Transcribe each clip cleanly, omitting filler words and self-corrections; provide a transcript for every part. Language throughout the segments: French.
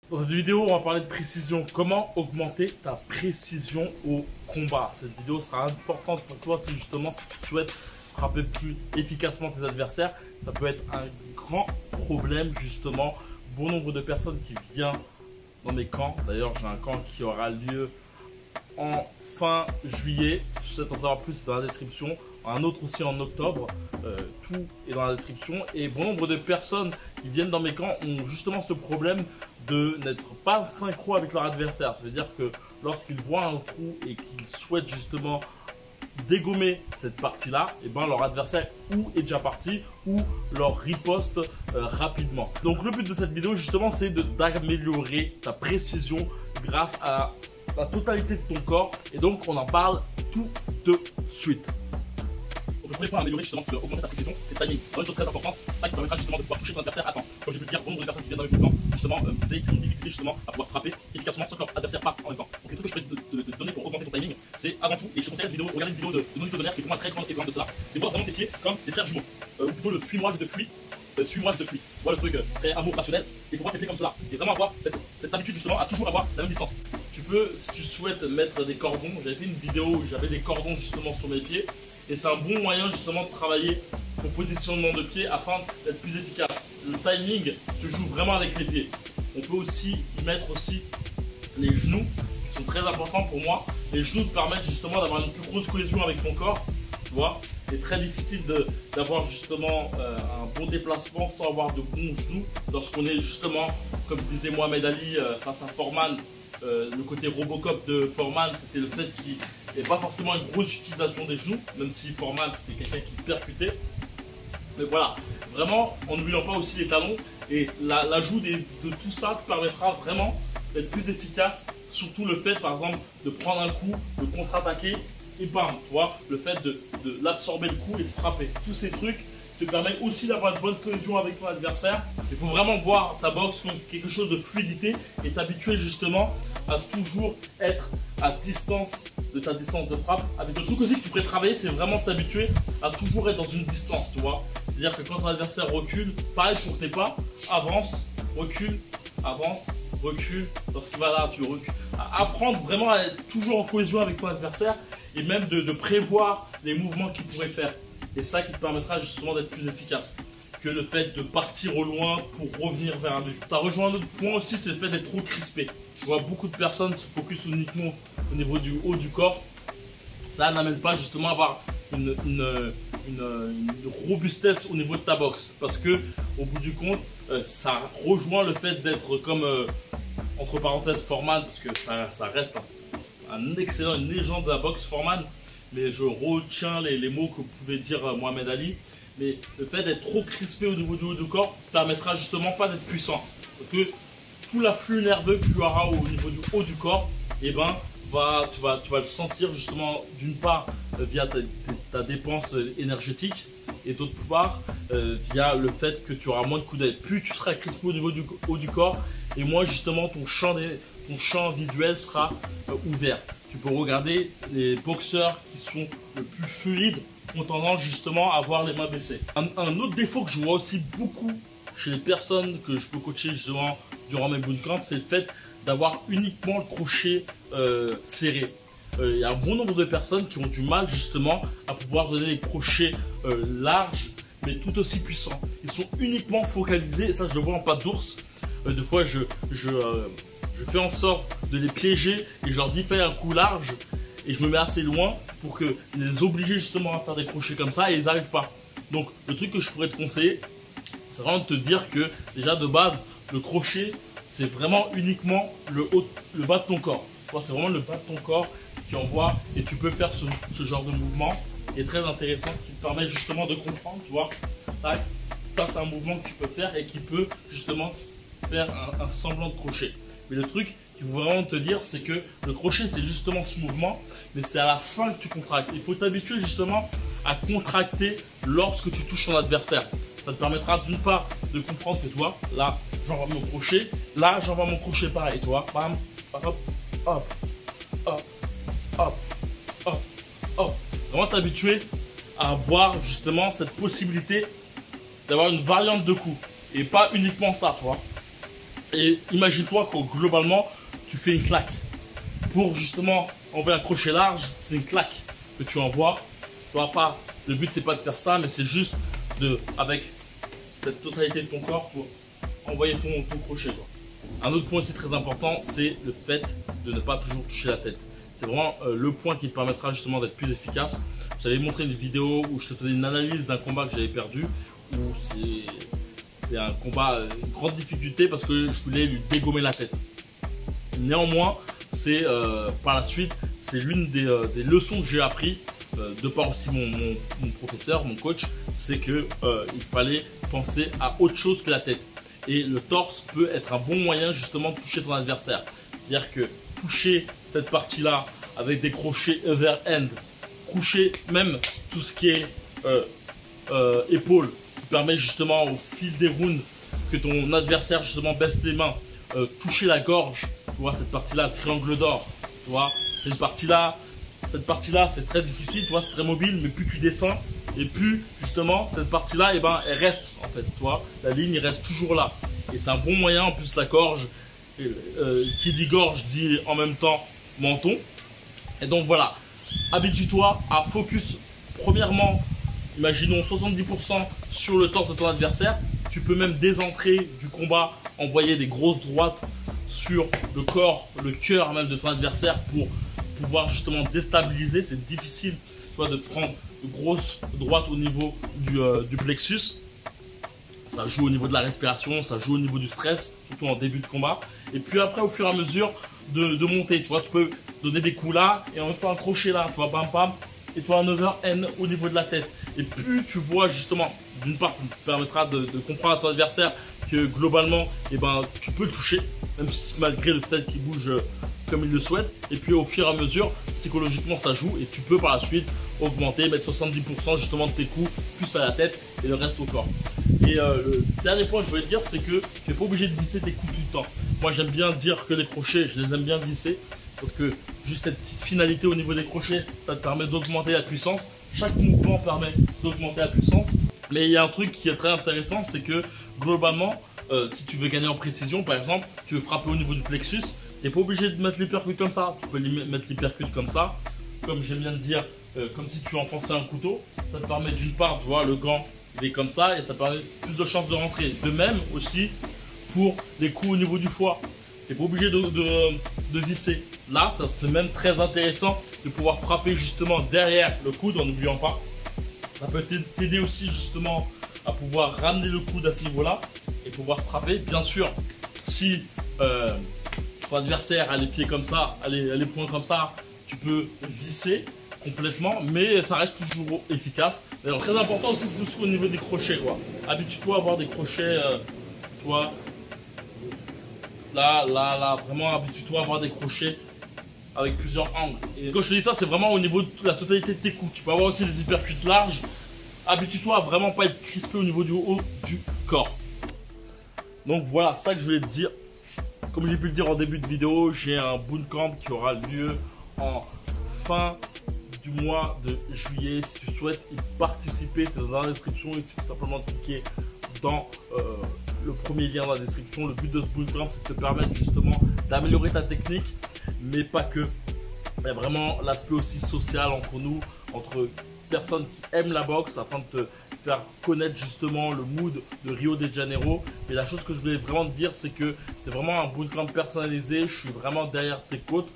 Dans cette vidéo, on va parler de précision. Comment augmenter ta précision au combat. Cette vidéo sera importante pour toi si justement si tu souhaites frapper plus efficacement tes adversaires. Ça peut être un grand problème justement. Bon nombre de personnes qui viennent dans mes camps. D'ailleurs, j'ai un camp qui aura lieu en fin juillet. Si tu souhaites en savoir plus, c'est dans la description. Un autre aussi en octobre. Tout est dans la description. Et bon nombre de personnes qui viennent dans mes camps ont justement ce problème de n'être pas synchro avec leur adversaire. Ça veut dire que lorsqu'ils voient un trou et qu'ils souhaitent justement dégommer cette partie-là, et ben leur adversaire ou est déjà parti ou leur riposte rapidement. Donc le but de cette vidéo justement c'est d'améliorer ta précision grâce à la totalité de ton corps. Et donc on en parle tout de suite. Le premier point à améliorer justement, c'est augmenter ta précision, c'est le timing. Une chose très importante, c'est ça qui permettra justement de pouvoir toucher ton adversaire à temps. Comme j'ai pu le dire, bon nombre de personnes qui viennent dans le camp, justement, disaient qu'ils ont une difficulté justement à pouvoir frapper efficacement sans que leur adversaire parte en même temps. Donc les trucs que je peux te donner pour augmenter ton timing, c'est avant tout, et je te conseille regarder une vidéo de Nonito Donner qui est pour moi un très grand exemple de cela, c'est voir vraiment tes pieds comme des frères jumeaux. Ou plutôt le fuis-moi, je te fuis. Suis-moi, je te fuis. Tu vois le truc très amour rationnel. Il faut voir tes pieds comme cela. Et vraiment avoir cette habitude justement à toujours avoir la même distance. Tu peux, si tu souhaites mettre des cordons, j'avais fait une vidéo où j'avais des cordons justement sur mes pieds. Et c'est un bon moyen justement de travailler ton positionnement de pied afin d'être plus efficace. Le timing se joue vraiment avec les pieds. On peut aussi y mettre aussi les genoux qui sont très importants pour moi. Les genoux te permettent justement d'avoir une plus grosse cohésion avec ton corps. Tu vois, c'est très difficile d'avoir justement un bon déplacement sans avoir de bons genoux. Lorsqu'on est justement, comme disait Mohamed Ali face à Foreman, le côté Robocop de Foreman, c'était le fait qu'il n'y ait pas forcément une grosse utilisation des genoux, même si Foreman c'était quelqu'un qui percutait. Mais voilà, vraiment en n'oubliant pas aussi les talons. Et l'ajout de tout ça te permettra vraiment d'être plus efficace. Surtout le fait par exemple de prendre un coup, de contre-attaquer et bam, tu vois, le fait de l'absorber le coup et de frapper. Tous ces trucs te permettent aussi d'avoir une bonne cohésion avec ton adversaire. Il faut vraiment voir ta boxe comme quelque chose de fluidité et t'habituer justement à toujours être à distance de ta distance de frappe. Avec le truc aussi que tu pourrais travailler, c'est vraiment t'habituer à toujours être dans une distance, tu vois. C'est-à-dire que quand ton adversaire recule, pareil pour tes pas, avance, recule, avance, recule. Lorsqu'il va là, tu recules. Apprendre vraiment à être toujours en cohésion avec ton adversaire et même de prévoir les mouvements qu'il pourrait faire. Et ça qui te permettra justement d'être plus efficace que le fait de partir au loin pour revenir vers un but. Ça rejoint un autre point aussi, c'est le fait d'être trop crispé. Je vois beaucoup de personnes se focus uniquement au niveau du haut du corps. Ça n'amène pas justement à avoir une robustesse au niveau de ta boxe. Parce que au bout du compte, ça rejoint le fait d'être comme, entre parenthèses, Foreman, parce que ça reste une légende de la boxe, Foreman. Mais je retiens les mots que pouvait dire Mohamed Ali. Mais le fait d'être trop crispé au niveau du haut du corps permettra justement pas d'être puissant. Parce que tout l'afflux nerveux que tu auras au niveau du haut du corps, et ben, tu vas le sentir justement d'une part via ta dépense énergétique et d'autre part via le fait que tu auras moins de coups d'œil. Plus tu seras crispé au niveau du haut du corps et moins justement ton champ visuel sera ouvert. Tu peux regarder les boxeurs qui sont le plus fluides ont tendance justement à avoir les mains baissées. Un autre défaut que je vois aussi beaucoup chez les personnes que je peux coacher justement durant mes bootcamps, c'est le fait d'avoir uniquement le crochet serré. Il y a un bon nombre de personnes qui ont du mal justement à pouvoir donner des crochets larges mais tout aussi puissants. Ils sont uniquement focalisés, et ça je le vois en pas d'ours. Des fois je fais en sorte de les piéger et je leur dis fais un coup large et je me mets assez loin pour que les obliger justement à faire des crochets comme ça et ils n'arrivent pas. Donc le truc que je pourrais te conseiller, c'est vraiment de te dire que déjà de base, le crochet c'est vraiment uniquement le bas de ton corps. C'est vraiment le bas de ton corps qui envoie et tu peux faire ce genre de mouvement qui est très intéressant, qui te permet justement de comprendre, tu vois. Ça c'est un mouvement que tu peux faire et qui peut justement faire un semblant de crochet. Mais le truc qu'il faut vraiment te dire, c'est que le crochet, c'est justement ce mouvement, mais c'est à la fin que tu contractes. Il faut t'habituer justement à contracter lorsque tu touches ton adversaire. Ça te permettra d'une part de comprendre que tu vois, là, j'envoie mon crochet, là, j'envoie mon crochet pareil, tu vois, bam, hop, hop, hop, hop, hop, hop. Vraiment t'habituer à avoir justement cette possibilité d'avoir une variante de coups et pas uniquement ça, tu vois. Et imagine-toi que globalement, tu fais une claque. Pour justement envoyer un crochet large, c'est une claque que tu envoies. Tu vois pas, le but c'est pas de faire ça, mais c'est juste avec cette totalité de ton corps pour envoyer ton crochet, quoi. Un autre point aussi très important, c'est le fait de ne pas toujours toucher la tête. C'est vraiment le point qui te permettra justement d'être plus efficace. J'avais montré une vidéo où je te faisais une analyse d'un combat que j'avais perdu, où c'est un combat une grande difficulté parce que je voulais lui dégommer la tête. Néanmoins, c'est par la suite, c'est l'une des leçons que j'ai appris de par aussi mon professeur, mon coach, c'est que il fallait penser à autre chose que la tête. Et le torse peut être un bon moyen justement de toucher ton adversaire. C'est-à-dire que toucher cette partie-là avec des crochets overhand, coucher même tout ce qui est épaule, qui permet justement au fil des rounds que ton adversaire justement baisse les mains, toucher la gorge, tu vois cette partie-là, triangle d'or, tu vois, cette partie-là c'est très difficile, tu vois, c'est très mobile, mais plus tu descends et plus justement cette partie-là, eh ben, elle reste en fait, tu vois, la ligne il reste toujours là. Et c'est un bon moyen, en plus la gorge, qui dit gorge dit en même temps menton. Et donc voilà, habitue-toi à focus premièrement, imaginons 70% sur le torse de ton adversaire. Tu peux même dès entrée du combat envoyer des grosses droites sur le corps, le cœur même de ton adversaire pour pouvoir justement déstabiliser. C'est difficile, tu vois, de prendre de grosses droites au niveau du plexus. Ça joue au niveau de la respiration, ça joue au niveau du stress, surtout en début de combat. Et puis après, au fur et à mesure de monter, tu vois, tu peux donner des coups là et en même temps un crochet là, tu vois, bam bam, et tu vois un overhand au niveau de la tête. Et plus tu vois justement, d'une part, ça te permettra de comprendre à ton adversaire que globalement, eh ben, tu peux le toucher, même si malgré le fait qu'il bouge comme il le souhaite. Et puis au fur et à mesure, psychologiquement, ça joue et tu peux par la suite augmenter, mettre 70% justement de tes coups plus à la tête et le reste au corps. Et le dernier point que je voulais te dire, c'est que tu n'es pas obligé de visser tes coups tout le temps. Moi, j'aime bien dire que les crochets, je les aime bien visser parce que juste cette petite finalité au niveau des crochets, ça te permet d'augmenter la puissance. Chaque mouvement permet d'augmenter la puissance. Mais il y a un truc qui est très intéressant, c'est que globalement, si tu veux gagner en précision, par exemple, tu veux frapper au niveau du plexus, tu n'es pas obligé de mettre l'hypercut comme ça. Tu peux mettre l'hypercut comme ça, comme j'aime bien te dire, comme si tu enfonçais un couteau. Ça te permet d'une part, tu vois, le gant, il est comme ça et ça permet plus de chances de rentrer. De même aussi pour les coups au niveau du foie. Tu n'es pas obligé de visser. Là, c'est même très intéressant de pouvoir frapper justement derrière le coude en n'oubliant pas. Ça peut t'aider aussi justement à pouvoir ramener le coude à ce niveau-là et pouvoir frapper. Bien sûr, si ton adversaire a les pieds comme ça, a les poings comme ça, tu peux visser complètement, mais ça reste toujours efficace. D'ailleurs, très important aussi, c'est tout au niveau des crochets, quoi. Habitue-toi à avoir des crochets, tu vois, là, vraiment habitue-toi à avoir des crochets avec plusieurs angles. Et quand je te dis ça, c'est vraiment au niveau de la totalité de tes coups. Tu peux avoir aussi des hypercuts larges. Habitue-toi à vraiment pas être crispé au niveau du haut du corps. Donc voilà, ça que je voulais te dire. Comme j'ai pu le dire en début de vidéo, j'ai un bootcamp qui aura lieu en fin du mois de juillet. Si tu souhaites y participer, c'est dans la description. Il suffit simplement de cliquer dans le premier lien dans la description. Le but de ce bootcamp, c'est de te permettre justement d'améliorer ta technique, mais pas que. Mais vraiment l'aspect aussi social entre nous, entre personnes qui aiment la boxe, afin de te faire connaître justement le mood de Rio de Janeiro. Mais la chose que je voulais vraiment te dire, c'est que c'est vraiment un bootcamp personnalisé. Je suis vraiment derrière tes côtes.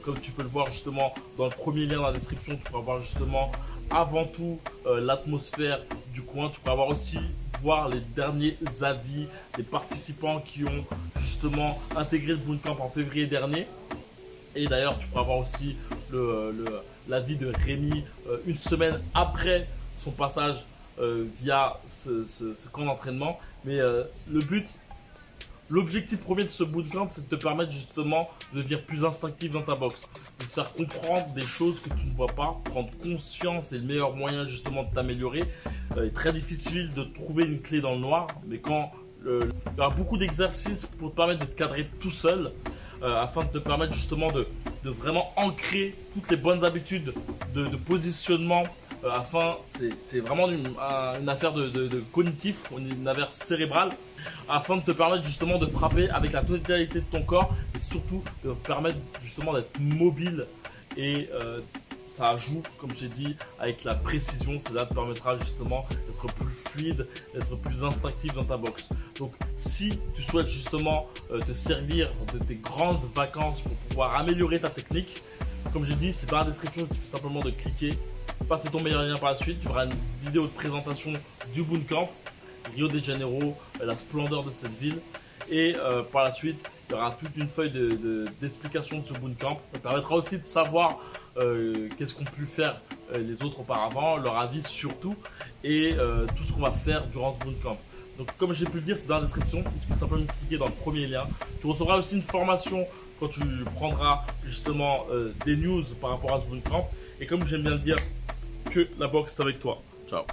Comme tu peux le voir justement dans le premier lien dans la description, tu peux voir justement avant tout l'atmosphère du coin. Tu peux avoir aussi voir les derniers avis des participants qui ont justement intégré le bootcamp en février dernier. Et d'ailleurs, tu pourras avoir aussi l'avis de Rémi une semaine après son passage via ce camp d'entraînement. Mais l'objectif premier de ce bootcamp, c'est de te permettre justement de devenir plus instinctif dans ta boxe. De te faire comprendre des choses que tu ne vois pas. Prendre conscience est le meilleur moyen justement de t'améliorer. Il est très difficile de trouver une clé dans le noir. Mais quand il y aura beaucoup d'exercices pour te permettre de te cadrer tout seul. Afin de te permettre justement de vraiment ancrer toutes les bonnes habitudes de positionnement afin, c'est vraiment une affaire de cognitif, une affaire cérébrale, afin de te permettre justement de frapper avec la totalité de ton corps et surtout de te permettre justement d'être mobile et ça joue, comme j'ai dit, avec la précision. Cela te permettra justement d'être plus fluide, d'être plus instinctif dans ta boxe. Donc, si tu souhaites justement te servir de tes grandes vacances pour pouvoir améliorer ta technique, comme j'ai dit, c'est dans la description. Il suffit simplement de cliquer, passer ton meilleur lien par la suite. Tu auras une vidéo de présentation du Bootcamp, Rio de Janeiro, la splendeur de cette ville. Et par la suite, il y aura toute une feuille d'explication de ce Bootcamp. Ça permettra aussi de savoir qu'est-ce qu'ont pu faire les autres auparavant, leur avis surtout, et tout ce qu'on va faire durant ce Bootcamp. Donc comme j'ai pu le dire, c'est dans la description, il suffit simplement de cliquer dans le premier lien. Tu recevras aussi une formation quand tu prendras justement des news par rapport à ce Bootcamp. Et comme j'aime bien le dire, que la boxe est avec toi. Ciao.